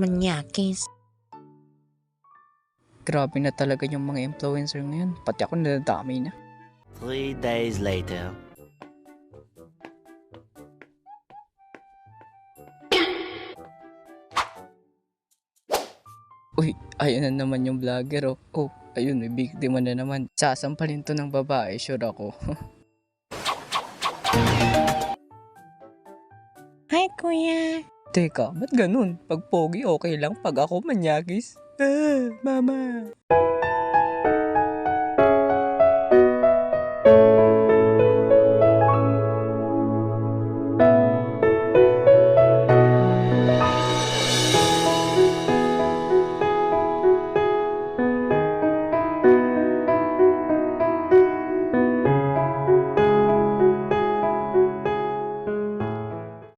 Manyakis. Grabe na talaga yung mga influencer ngayon. Pati ako nadadami na. 3 days later. Uy, ayun na naman yung vlogger oh. Oh, ayun, may biktima na naman. Sasampalin to ng babae, sure ako. Hi, kuya. Teka, ba't ganun? Pag pogi okay lang, pag ako manyakis? Ah, mama.